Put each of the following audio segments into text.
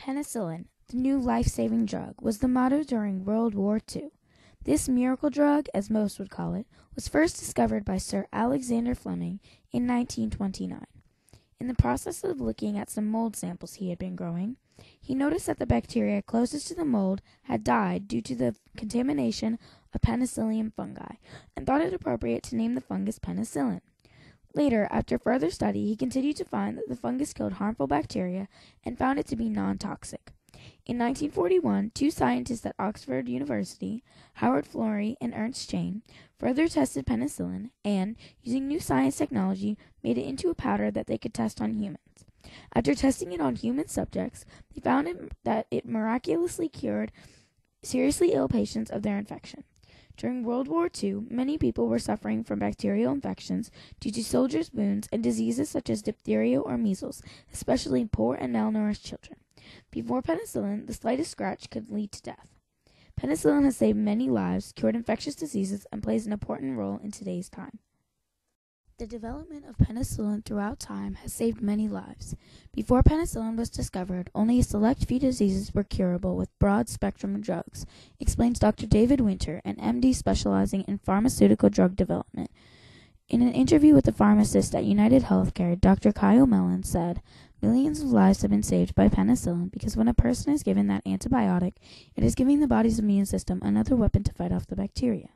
Penicillin, the new life-saving drug, was the motto during World War II. This miracle drug, as most would call it, was first discovered by Sir Alexander Fleming in 1929. In the process of looking at some mold samples he had been growing, he noticed that the bacteria closest to the mold had died due to the contamination of Penicillium fungi, and thought it appropriate to name the fungus penicillin. Later, after further study, he continued to find that the fungus killed harmful bacteria and found it to be non-toxic. In 1941, two scientists at Oxford University, Howard Florey and Ernst Chain, further tested penicillin and, using new science technology, made it into a powder that they could test on humans. After testing it on human subjects, they found that it miraculously cured seriously ill patients of their infection. During World War II, many people were suffering from bacterial infections due to soldiers' wounds and diseases such as diphtheria or measles, especially poor and malnourished children. Before penicillin, the slightest scratch could lead to death. Penicillin has saved many lives, cured infectious diseases, and plays an important role in today's time. The development of penicillin throughout time has saved many lives. Before penicillin was discovered, only a select few diseases were curable with broad-spectrum drugs, explains Dr. David Winter, an MD specializing in pharmaceutical drug development. In an interview with a pharmacist at United Healthcare, Dr. Kyle Mellon said, "Millions of lives have been saved by penicillin because when a person is given that antibiotic, it is giving the body's immune system another weapon to fight off the bacteria."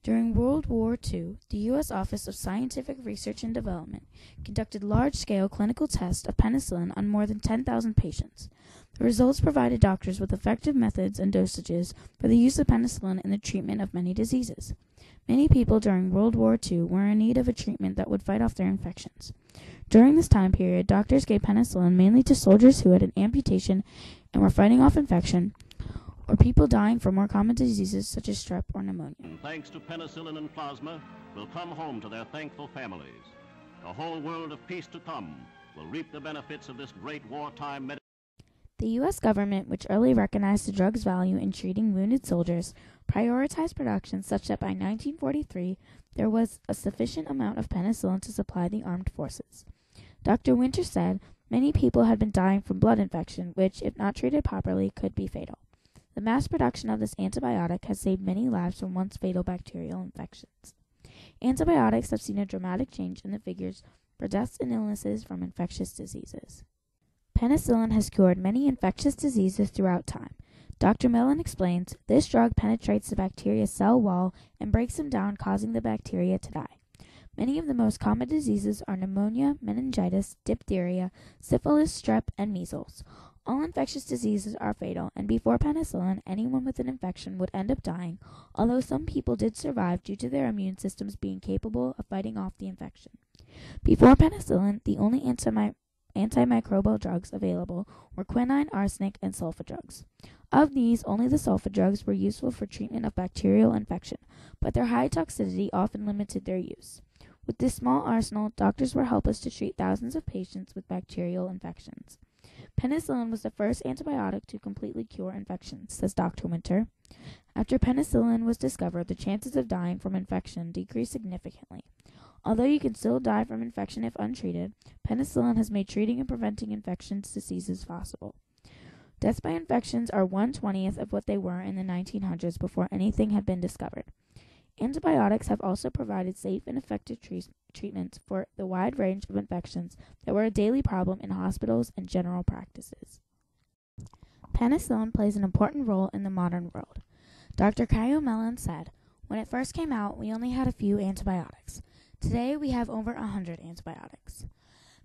During World War II, the U.S. Office of Scientific Research and Development conducted large-scale clinical tests of penicillin on more than 10,000 patients. The results provided doctors with effective methods and dosages for the use of penicillin in the treatment of many diseases. Many people during World War II were in need of a treatment that would fight off their infections. During this time period, doctors gave penicillin mainly to soldiers who had an amputation and were fighting off infection, or people dying from more common diseases such as strep or pneumonia. Thanks to penicillin and plasma, will come home to their thankful families. The whole world of peace to come will reap the benefits of this great wartime medicine. The U.S. government, which early recognized the drug's value in treating wounded soldiers, prioritized production such that by 1943 there was a sufficient amount of penicillin to supply the armed forces. Dr. Winter said many people had been dying from blood infection, which, if not treated properly, could be fatal. The mass production of this antibiotic has saved many lives from once fatal bacterial infections. Antibiotics have seen a dramatic change in the figures for deaths and illnesses from infectious diseases. Penicillin has cured many infectious diseases throughout time. Dr. Mellon explains, this drug penetrates the bacteria's cell wall and breaks them down, causing the bacteria to die. Many of the most common diseases are pneumonia, meningitis, diphtheria, syphilis, strep, and measles. All infectious diseases are fatal, and before penicillin, anyone with an infection would end up dying, although some people did survive due to their immune systems being capable of fighting off the infection. Before penicillin, the only antimicrobial drugs available were quinine, arsenic, and sulfa drugs. Of these, only the sulfa drugs were useful for treatment of bacterial infection, but their high toxicity often limited their use. With this small arsenal, doctors were helpless to treat thousands of patients with bacterial infections. Penicillin was the first antibiotic to completely cure infections, says Dr. Winter. After penicillin was discovered, the chances of dying from infection decreased significantly. Although you can still die from infection if untreated, penicillin has made treating and preventing infectious diseases possible. Deaths by infections are 1/20th of what they were in the 1900s before anything had been discovered. Antibiotics have also provided safe and effective treatments for the wide range of infections that were a daily problem in hospitals and general practices. Penicillin plays an important role in the modern world. Dr. Kyle Mellon said, "When it first came out, we only had a few antibiotics. Today, we have over 100 antibiotics."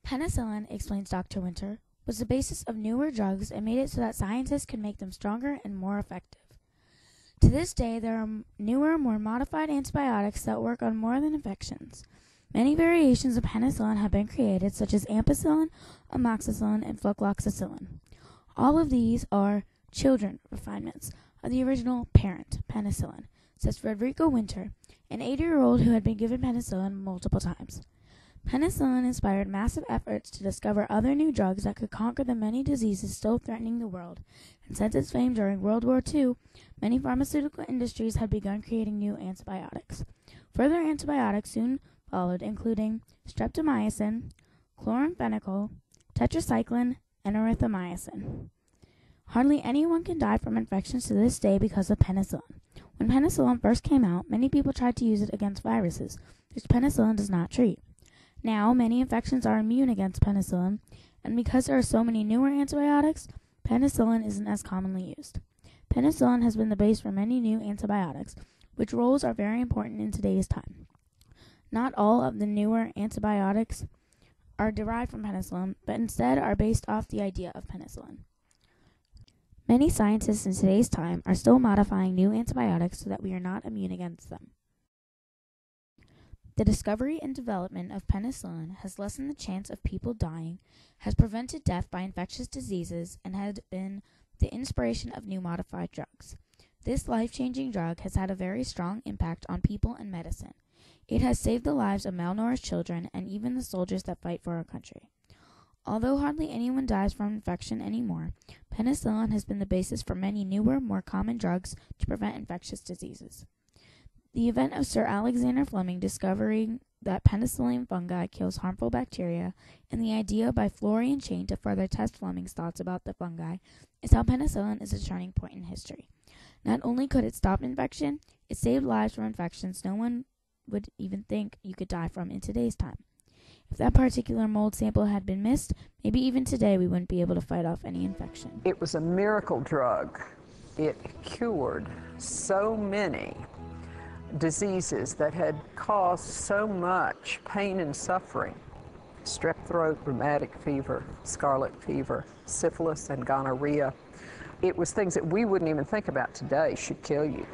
Penicillin, explains Dr. Winter, was the basis of newer drugs and made it so that scientists could make them stronger and more effective. To this day, there are newer, more modified antibiotics that work on more than infections. Many variations of penicillin have been created, such as ampicillin, amoxicillin, and flucloxacillin. All of these are children refinements of the original parent, penicillin, says Frederico Winter, an 80-year-old who had been given penicillin multiple times. Penicillin inspired massive efforts to discover other new drugs that could conquer the many diseases still threatening the world, and since its fame during World War II, many pharmaceutical industries had begun creating new antibiotics. Further antibiotics soon followed, including streptomycin, chloramphenicol, tetracycline, and erythromycin. Hardly anyone can die from infections to this day because of penicillin. When penicillin first came out, many people tried to use it against viruses, which penicillin does not treat. Now, many infections are immune against penicillin, and because there are so many newer antibiotics, penicillin isn't as commonly used. Penicillin has been the base for many new antibiotics, which roles are very important in today's time. Not all of the newer antibiotics are derived from penicillin, but instead are based off the idea of penicillin. Many scientists in today's time are still modifying new antibiotics so that we are not immune against them. The discovery and development of penicillin has lessened the chance of people dying, has prevented death by infectious diseases, and had been the inspiration of new modified drugs. This life-changing drug has had a very strong impact on people and medicine. It has saved the lives of malnourished children and even the soldiers that fight for our country. Although hardly anyone dies from infection anymore, penicillin has been the basis for many newer, more common drugs to prevent infectious diseases. The event of Sir Alexander Fleming discovering that penicillium fungi kills harmful bacteria and the idea by Florey and Chain to further test Fleming's thoughts about the fungi is how penicillin is a turning point in history. Not only could it stop infection, it saved lives from infections no one would even think you could die from in today's time. If that particular mold sample had been missed, maybe even today we wouldn't be able to fight off any infection. It was a miracle drug. It cured so many diseases that had caused so much pain and suffering. Strep throat, rheumatic fever, scarlet fever, syphilis, and gonorrhea. It was things that we wouldn't even think about today should kill you.